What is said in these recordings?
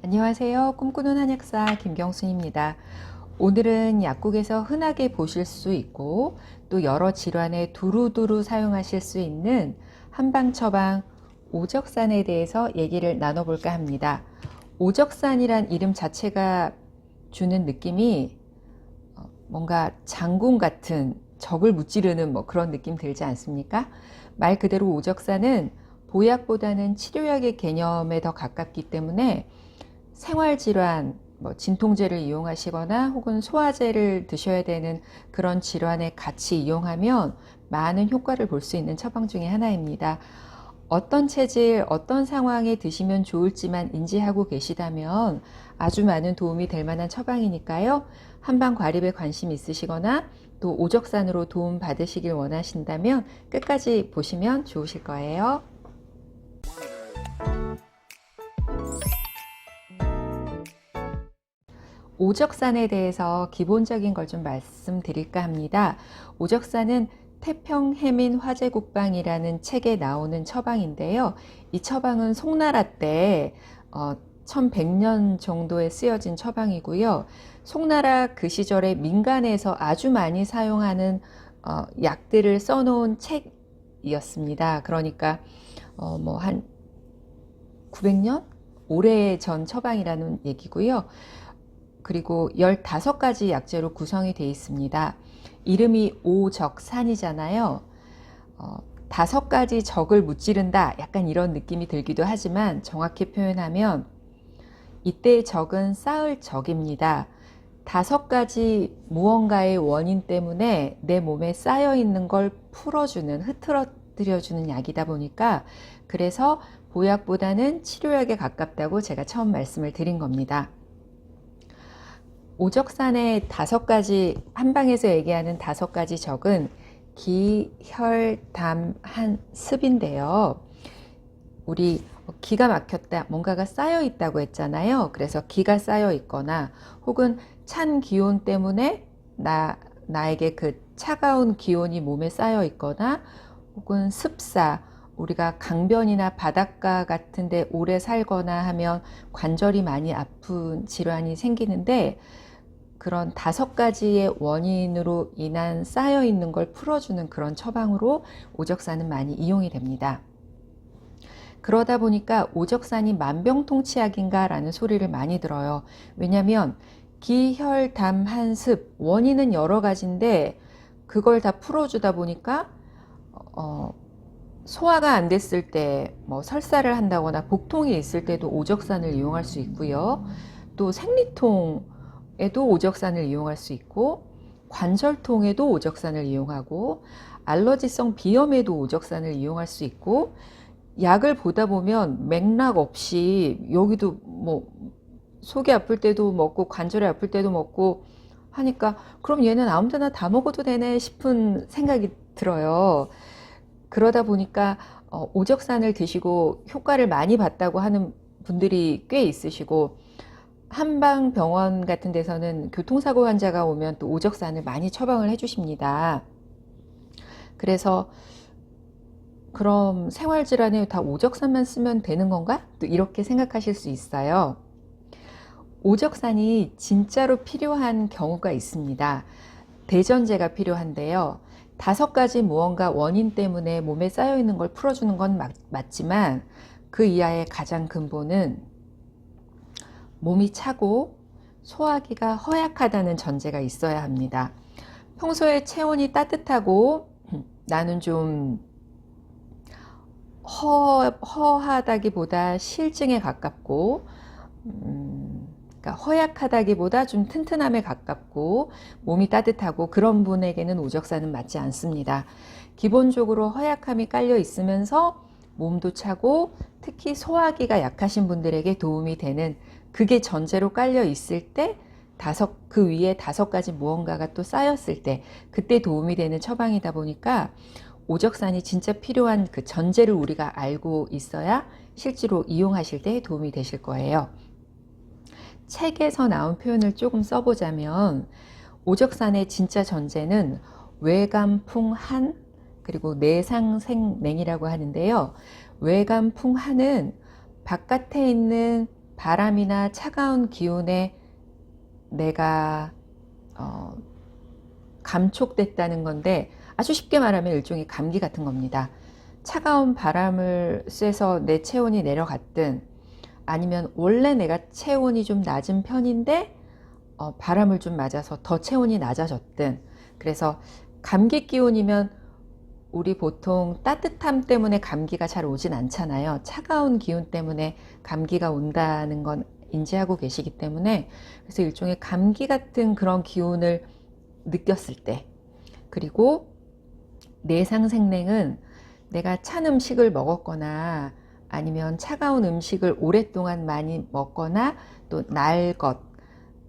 안녕하세요. 꿈꾸는 한약사 김경순입니다. 오늘은 약국에서 흔하게 보실 수 있고 또 여러 질환에 두루두루 사용하실 수 있는 한방처방 오적산에 대해서 얘기를 나눠볼까 합니다. 오적산이란 이름 자체가 주는 느낌이 뭔가 장군 같은 적을 무찌르는 그런 느낌 들지 않습니까? 말 그대로 오적산은 보약보다는 치료약의 개념에 더 가깝기 때문에 생활질환, 진통제를 이용하시거나 혹은 소화제를 드셔야 되는 그런 질환에 같이 이용하면 많은 효과를 볼 수 있는 처방 중에 하나입니다. 어떤 체질, 어떤 상황에 드시면 좋을지만 인지하고 계시다면 아주 많은 도움이 될 만한 처방이니까요. 한방과립에 관심 있으시거나 또 오적산으로 도움 받으시길 원하신다면 끝까지 보시면 좋으실 거예요. 오적산에 대해서 기본적인 걸 좀 말씀드릴까 합니다. 오적산은 태평해민 화제국방이라는 책에 나오는 처방인데요. 이 처방은 송나라 때 1100년 정도에 쓰여진 처방이고요. 송나라 그 시절에 민간에서 아주 많이 사용하는 약들을 써놓은 책이었습니다. 그러니까 한 900년? 오래전 처방이라는 얘기고요. 그리고 15가지 약재로 구성이 되어 있습니다. 이름이 오적산이잖아요. 5가지 적을 무찌른다, 약간 이런 느낌이 들기도 하지만 정확히 표현하면 이때의 적은 쌓을 적입니다. 5가지 무언가의 원인 때문에 내 몸에 쌓여 있는 걸 풀어주는, 흐트러뜨려주는 약이다 보니까 그래서 보약보다는 치료약에 가깝다고 제가 처음 말씀을 드린 겁니다. 오적산의 5가지, 한방에서 얘기하는 5가지 적은 기, 혈, 담, 한, 습인데요. 우리 기가 막혔다, 뭔가가 쌓여 있다고 했잖아요. 그래서 기가 쌓여 있거나 혹은 찬 기온 때문에 나에게 그 차가운 기온이 몸에 쌓여 있거나 혹은 습사, 우리가 강변이나 바닷가 같은 데 오래 살거나 하면 관절이 많이 아픈 질환이 생기는데 그런 5가지의 원인으로 인한 쌓여 있는 걸 풀어주는 그런 처방으로 오적산은 많이 이용이 됩니다. 그러다 보니까 오적산이 만병통치약인가 라는 소리를 많이 들어요. 왜냐하면 기, 혈, 담, 한, 습, 원인은 여러 가지인데 그걸 다 풀어주다 보니까 소화가 안 됐을 때 설사를 한다거나 복통이 있을 때도 오적산을 이용할 수 있고요. 또 생리통에도 오적산을 이용할 수 있고 관절통에도 오적산을 이용하고 알러지성 비염에도 오적산을 이용할 수 있고 약을 보다 보면 맥락 없이 여기도 속이 아플 때도 먹고 관절이 아플 때도 먹고 하니까 그럼 얘는 아무 데나 다 먹어도 되네 싶은 생각이 들어요. 그러다 보니까 오적산을 드시고 효과를 많이 봤다고 하는 분들이 꽤 있으시고 한방병원 같은 데서는 교통사고 환자가 오면 또 오적산을 많이 처방을 해주십니다. 그래서 그럼 생활질환에 다 오적산만 쓰면 되는 건가? 또 이렇게 생각하실 수 있어요. 오적산이 진짜로 필요한 경우가 있습니다. 대전제가 필요한데요. 5가지 무언가 원인 때문에 몸에 쌓여 있는 걸 풀어주는 건 맞지만 그 이하의 가장 근본은 몸이 차고 소화기가 허약하다는 전제가 있어야 합니다. 평소에 체온이 따뜻하고 나는 좀 허하다기보다 실증에 가깝고 그러니까 허약하다기보다 좀 튼튼함에 가깝고 몸이 따뜻하고 그런 분에게는 오적산은 맞지 않습니다. 기본적으로 허약함이 깔려 있으면서 몸도 차고 특히 소화기가 약하신 분들에게 도움이 되는 그게 전제로 깔려 있을 때 그 위에 5가지 무언가가 또 쌓였을 때 그때 도움이 되는 처방이다 보니까 오적산이 진짜 필요한 그 전제를 우리가 알고 있어야 실제로 이용하실 때 도움이 되실 거예요. 책에서 나온 표현을 조금 써보자면 오적산의 진짜 전제는 외감풍한 그리고 내상생냉이라고 하는데요. 외감풍한은 바깥에 있는 바람이나 차가운 기운에 내가 감촉됐다는 건데, 아주 쉽게 말하면 일종의 감기 같은 겁니다. 차가운 바람을 쐬서 내 체온이 내려갔든, 아니면 원래 내가 체온이 좀 낮은 편인데 바람을 좀 맞아서 더 체온이 낮아졌든, 그래서 감기 기운이면 우리 보통 따뜻함 때문에 감기가 잘 오진 않잖아요. 차가운 기운 때문에 감기가 온다는 건 인지하고 계시기 때문에, 그래서 일종의 감기 같은 그런 기운을 느꼈을 때, 그리고 내상생냉은 내가 찬 음식을 먹었거나 아니면 차가운 음식을 오랫동안 많이 먹거나, 또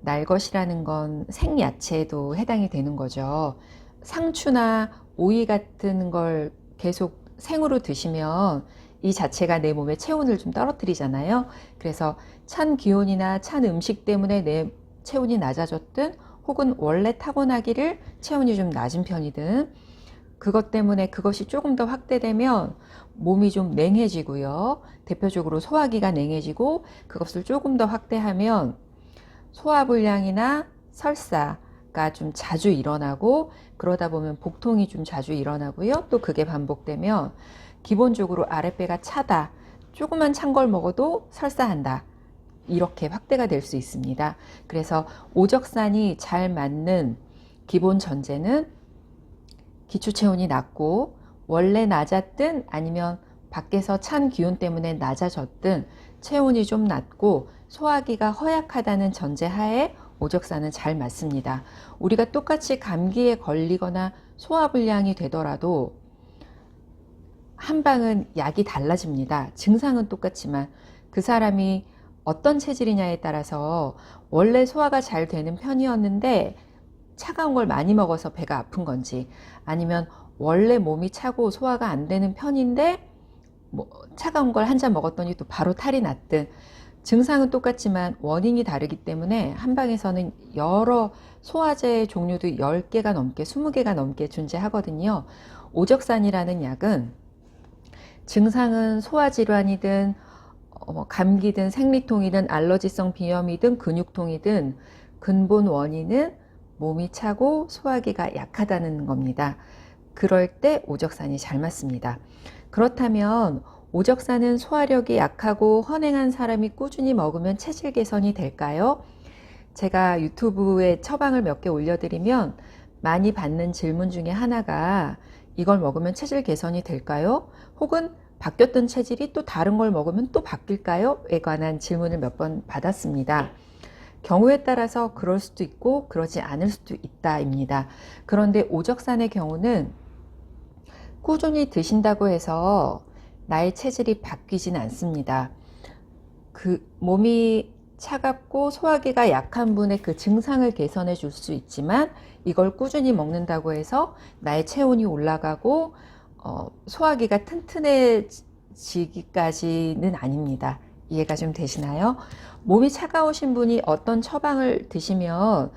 날것이라는 건 생야채도 해당이 되는 거죠. 상추나 오이 같은 걸 계속 생으로 드시면 이 자체가 내 몸에 체온을 좀 떨어뜨리잖아요. 그래서 찬 기온이나 찬 음식 때문에 내 체온이 낮아졌든, 혹은 원래 타고나기를 체온이 좀 낮은 편이든, 그것 때문에 그것이 조금 더 확대되면 몸이 좀 냉해지고요. 대표적으로 소화기가 냉해지고, 그것을 조금 더 확대하면 소화불량이나 설사가 좀 자주 일어나고, 그러다 보면 복통이 좀 자주 일어나고요. 또 그게 반복되면 기본적으로 아랫배가 차다, 조그만 찬 걸 먹어도 설사한다, 이렇게 확대가 될 수 있습니다. 그래서 오적산이 잘 맞는 기본 전제는 기초체온이 낮고, 원래 낮았든 아니면 밖에서 찬 기운 때문에 낮아졌든 체온이 좀 낮고 소화기가 허약하다는 전제하에 오적산은 잘 맞습니다. 우리가 똑같이 감기에 걸리거나 소화불량이 되더라도 한 방은 약이 달라집니다. 증상은 똑같지만 그 사람이 어떤 체질이냐에 따라서 원래 소화가 잘 되는 편이었는데 차가운 걸 많이 먹어서 배가 아픈 건지, 아니면 원래 몸이 차고 소화가 안 되는 편인데 차가운 걸 한 잔 먹었더니 또 바로 탈이 났든, 증상은 똑같지만 원인이 다르기 때문에 한방에서는 여러 소화제 종류도 10개가 넘게 20개가 넘게 존재하거든요. 오적산이라는 약은 증상은 소화질환이든 감기든 생리통이든 알러지성 비염이든 근육통이든 근본 원인은 몸이 차고 소화기가 약하다는 겁니다. 그럴 때 오적산이 잘 맞습니다. 그렇다면 오적산은 소화력이 약하고 헌행한 사람이 꾸준히 먹으면 체질 개선이 될까요? 제가 유튜브에 처방을 몇 개 올려드리면 많이 받는 질문 중에 하나가, 이걸 먹으면 체질 개선이 될까요? 혹은 바뀌었던 체질이 또 다른 걸 먹으면 또 바뀔까요? 에 관한 질문을 몇 번 받았습니다. 경우에 따라서 그럴 수도 있고 그러지 않을 수도 있다입니다. 그런데 오적산의 경우는 꾸준히 드신다고 해서 나의 체질이 바뀌진 않습니다. 그 몸이 차갑고 소화기가 약한 분의 그 증상을 개선해 줄 수 있지만, 이걸 꾸준히 먹는다고 해서 나의 체온이 올라가고 소화기가 튼튼해지기까지는 아닙니다. 이해가 좀 되시나요? 몸이 차가우신 분이 어떤 처방을 드시면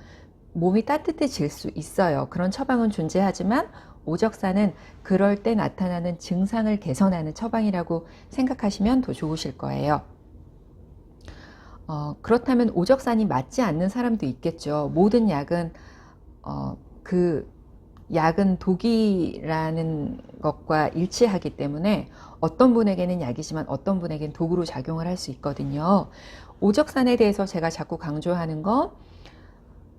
몸이 따뜻해질 수 있어요. 그런 처방은 존재하지만 오적산은 그럴 때 나타나는 증상을 개선하는 처방이라고 생각하시면 더 좋으실 거예요. 그렇다면 오적산이 맞지 않는 사람도 있겠죠. 모든 약은 그 약은 독이라는 것과 일치하기 때문에 어떤 분에게는 약이지만 어떤 분에게는 독으로 작용을 할 수 있거든요. 오적산에 대해서 제가 자꾸 강조하는 건,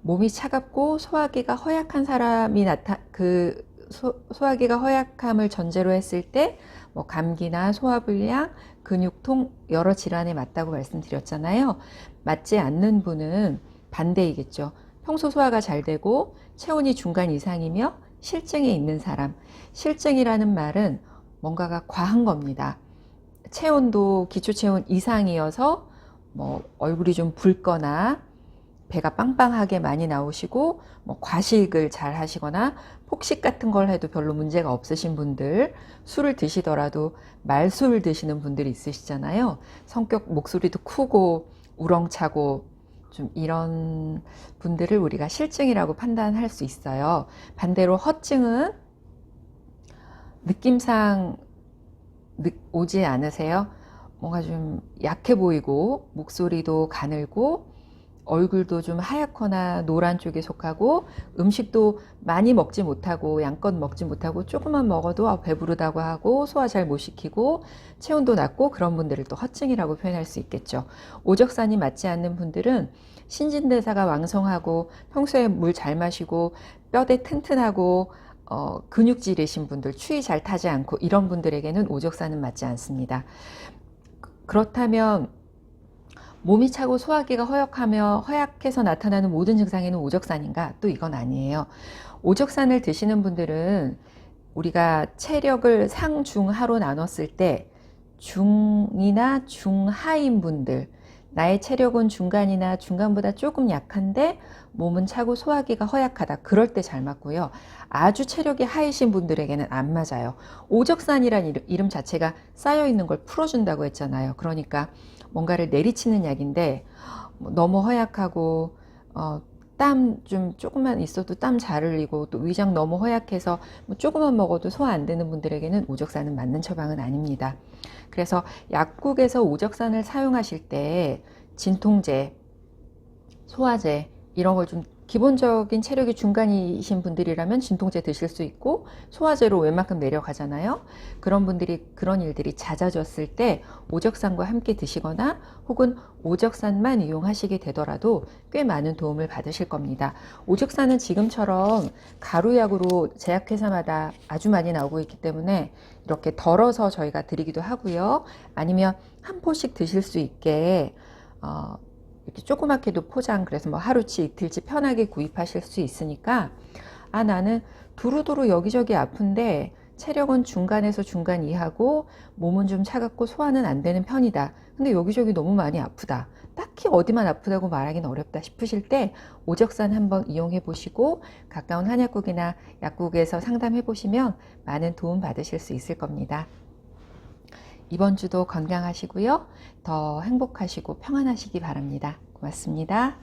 몸이 차갑고 소화기가 허약한 사람이 소화기가 허약함을 전제로 했을 때 감기나 소화불량, 근육통 여러 질환에 맞다고 말씀드렸잖아요. 맞지 않는 분은 반대이겠죠. 평소 소화가 잘 되고 체온이 중간 이상이며 실증이 있는 사람. 실증이라는 말은 뭔가가 과한 겁니다. 체온도 기초체온 이상이어서 얼굴이 좀 붉거나 배가 빵빵하게 많이 나오시고 과식을 잘 하시거나 폭식 같은 걸 해도 별로 문제가 없으신 분들, 술을 드시더라도 말술 드시는 분들이 있으시잖아요. 성격 목소리도 크고 우렁차고 좀 이런 분들을 우리가 실증이라고 판단할 수 있어요. 반대로 허증은 느낌상 오지 않으세요? 뭔가 좀 약해 보이고 목소리도 가늘고 얼굴도 좀 하얗거나 노란 쪽에 속하고 음식도 많이 먹지 못하고 양껏 먹지 못하고 조금만 먹어도 배부르다고 하고 소화 잘 못 시키고 체온도 낮고 그런 분들을 또 허증이라고 표현할 수 있겠죠. 오적산이 맞지 않는 분들은 신진대사가 왕성하고 평소에 물 잘 마시고 뼈대 튼튼하고 근육질이신 분들, 추위 잘 타지 않고 이런 분들에게는 오적산은 맞지 않습니다. 그렇다면 몸이 차고 소화기가 허약해서 나타나는 모든 증상에는 오적산인가? 또 이건 아니에요. 오적산을 드시는 분들은 우리가 체력을 상중하로 나눴을 때 중이나 중하인 분들, 나의 체력은 중간이나 중간보다 조금 약한데 몸은 차고 소화기가 허약하다. 그럴 때 잘 맞고요. 아주 체력이 하이신 분들에게는 안 맞아요. 오적산이란 이름 자체가 쌓여있는 걸 풀어준다고 했잖아요. 그러니까 뭔가를 내리치는 약인데 너무 허약하고 땀 좀 조금만 있어도 땀 잘 흘리고 또 위장 너무 허약해서 뭐 조금만 먹어도 소화 안 되는 분들에게는 오적산은 맞는 처방은 아닙니다. 그래서 약국에서 오적산을 사용하실 때 진통제, 소화제 이런 걸 좀 기본적인 체력이 중간이신 분들이라면 진통제 드실 수 있고 소화제로 웬만큼 내려가잖아요. 그런 일들이 잦아졌을 때 오적산과 함께 드시거나 혹은 오적산만 이용하시게 되더라도 꽤 많은 도움을 받으실 겁니다. 오적산은 지금처럼 가루약으로 제약회사마다 아주 많이 나오고 있기 때문에 이렇게 덜어서 저희가 드리기도 하고요. 아니면 한 포씩 드실 수 있게 이렇게 조그맣게도 포장, 그래서 뭐 하루치 이틀치 편하게 구입하실 수 있으니까 나는 두루두루 여기저기 아픈데 체력은 중간에서 중간 이하고 몸은 좀 차갑고 소화는 안 되는 편이다. 근데 여기저기 너무 많이 아프다. 딱히 어디만 아프다고 말하기는 어렵다 싶으실 때 오적산 한번 이용해 보시고 가까운 한약국이나 약국에서 상담해 보시면 많은 도움 받으실 수 있을 겁니다. 이번 주도 건강하시고요. 더 행복하시고 평안하시기 바랍니다. 고맙습니다.